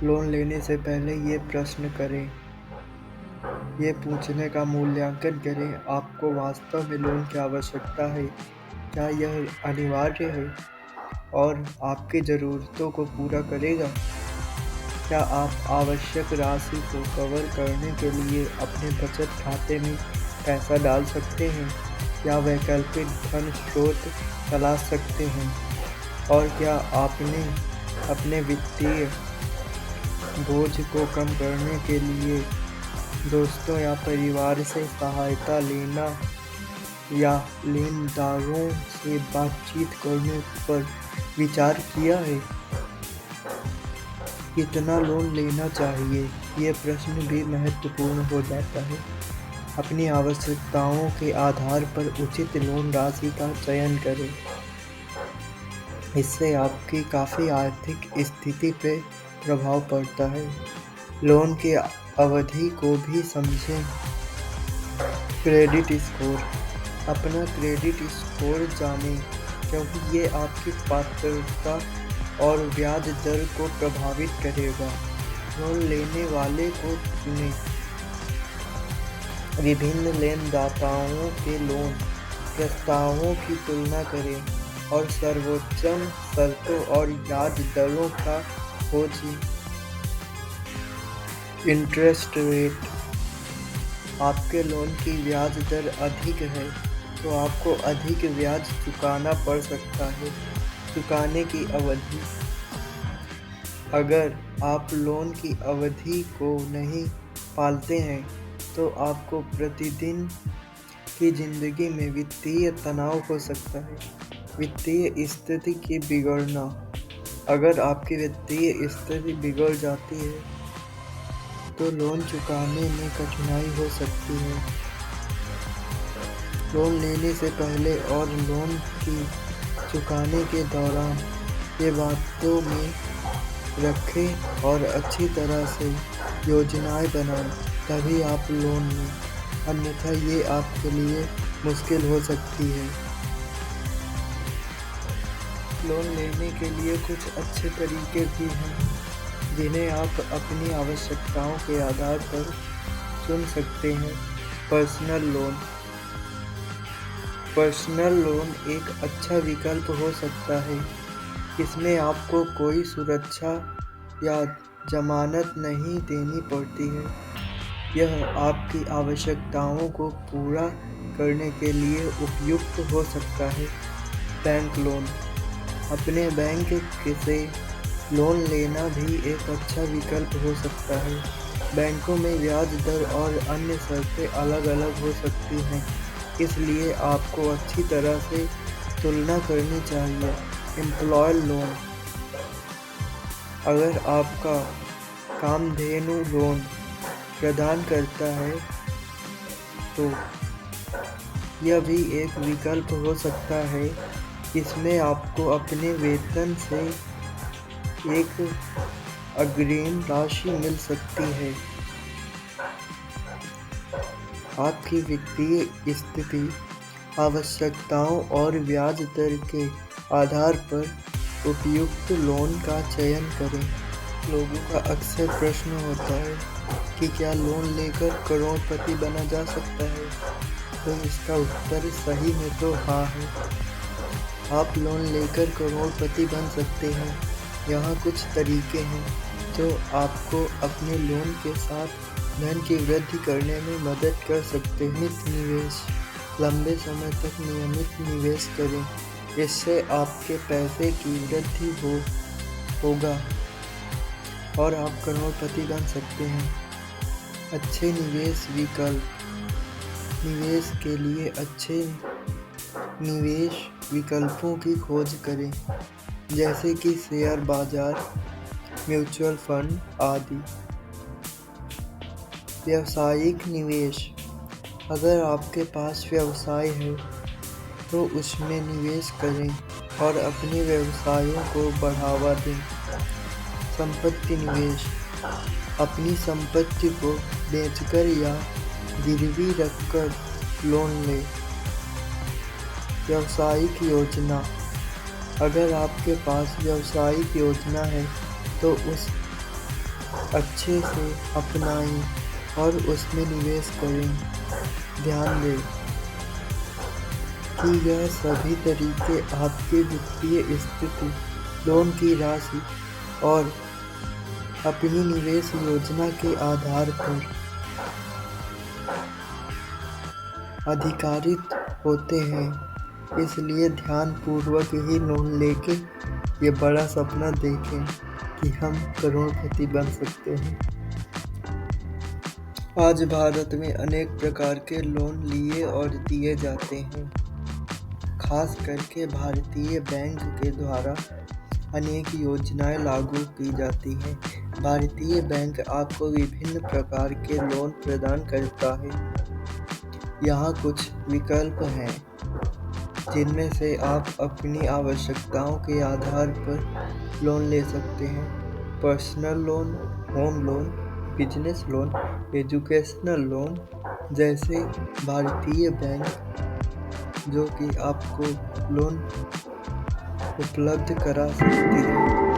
Loan लेने से पहले ये प्रश्न करें, ये पूछने का मूल्यांकन करें, आपको वास्तव में लोन की आवश्यकता है? क्या यह अनिवार्य है और आपकी ज़रूरतों को पूरा करेगा? क्या आप आवश्यक राशि को कवर करने के लिए अपने बचत खाते में पैसा डाल सकते हैं या वैकल्पिक धन स्रोत तलाश सकते हैं? और क्या आपने अपने वित्तीय बोझ को कम करने के लिए दोस्तों या परिवार से सहायता लेना या लेनदारों से बातचीत करने पर विचार किया है? कितना लोन लेना चाहिए, ये प्रश्न भी महत्वपूर्ण हो जाता है। अपनी आवश्यकताओं के आधार पर उचित लोन राशि का चयन करें। इससे आपकी काफ़ी आर्थिक स्थिति पे प्रभाव पड़ता है। लोन की अवधि को भी समझें। Credit score. अपना क्रेडिट स्कोर जानें, क्योंकि ये आपकी पात्रता और ब्याज दर को प्रभावित करेगा। लोन लेने वाले को चुनें। विभिन्न लेनदाताओं के लोन प्रस्तावों की तुलना करें और सर्वोत्तम शर्तों और ब्याज दरों का खोजें। Interest rate. आपके लोन की ब्याज दर अधिक है तो आपको अधिक ब्याज चुकाना पड़ सकता है। चुकाने की अवधि। अगर आप लोन की अवधि को नहीं पालते हैं तो आपको प्रतिदिन की जिंदगी में वित्तीय तनाव हो सकता है। वित्तीय स्थिति की बिगड़ना। अगर आपकी वित्तीय स्थिति बिगड़ जाती है तो लोन चुकाने में कठिनाई हो सकती है। लोन लेने से पहले और लोन की चुकाने के दौरान ये बातों में रखें और अच्छी तरह से योजनाएं बनाएं, तभी आप लोन लें, अन्यथा ये आपके लिए मुश्किल हो सकती है। लोन लेने के लिए कुछ अच्छे तरीके भी हैं जिन्हें आप अपनी आवश्यकताओं के आधार पर चुन सकते हैं। Personal loan. पर्सनल लोन एक अच्छा विकल्प हो सकता है। इसमें आपको कोई सुरक्षा या जमानत नहीं देनी पड़ती है। यह आपकी आवश्यकताओं को पूरा करने के लिए उपयुक्त हो सकता है। Bank loan. अपने बैंक से लोन लेना भी एक अच्छा विकल्प हो सकता है। बैंकों में ब्याज दर और अन्य शर्तें अलग अलग हो सकती हैं, इसलिए आपको अच्छी तरह से तुलना करनी चाहिए। Employ loan. अगर आपका कामधेनु लोन प्रदान करता है तो यह भी एक विकल्प हो सकता है। इसमें आपको अपने वेतन से एक अग्रिम राशि मिल सकती है। आपकी वित्तीय स्थिति, आवश्यकताओं और ब्याज दर के आधार पर उपयुक्त लोन का चयन करें। लोगों का अक्सर प्रश्न होता है कि क्या लोन लेकर करोड़पति बना जा सकता है? तो इसका उत्तर सही में तो हाँ है। आप लोन लेकर करोड़पति बन सकते हैं। यहाँ कुछ तरीके हैं जो आपको अपने लोन के साथ धन की वृद्धि करने में मदद कर सकते हैं। नियमित निवेश। लंबे समय तक नियमित निवेश करें, इससे आपके पैसे की वृद्धि होगा और आप करोड़पति बन सकते हैं। अच्छे निवेश विकल्प। निवेश के लिए अच्छे निवेश विकल्पों की खोज करें, जैसे कि शेयर बाजार, म्यूचुअल फंड आदि। व्यावसायिक निवेश। अगर आपके पास व्यवसाय है तो उसमें निवेश करें और अपने व्यवसायों को बढ़ावा दें। संपत्ति निवेश। अपनी संपत्ति को बेचकर या गिरवी रखकर लोन लें। व्यावसायिक योजना। अगर आपके पास व्यावसायिक योजना है तो उस अच्छे से अपनाएं और उसमें निवेश करें। ध्यान दें कि यह सभी तरीके आपकी वित्तीय स्थिति, लोन की राशि और अपनी निवेश योजना के आधार पर आधारित होते हैं। इसलिए ध्यानपूर्वक ही लोन लेके ये बड़ा सपना देखें कि हम करोड़पति बन सकते हैं। आज भारत में अनेक प्रकार के लोन लिए और दिए जाते हैं। खास करके भारतीय बैंक के द्वारा अनेक योजनाएं लागू की जाती हैं। भारतीय बैंक आपको विभिन्न प्रकार के लोन प्रदान करता है। यहाँ कुछ विकल्प हैं जिनमें से आप अपनी आवश्यकताओं के आधार पर लोन ले सकते हैं। Personal loan, home loan, business loan, educational loan. जैसे भारतीय बैंक जो कि आपको लोन उपलब्ध करा सकती है।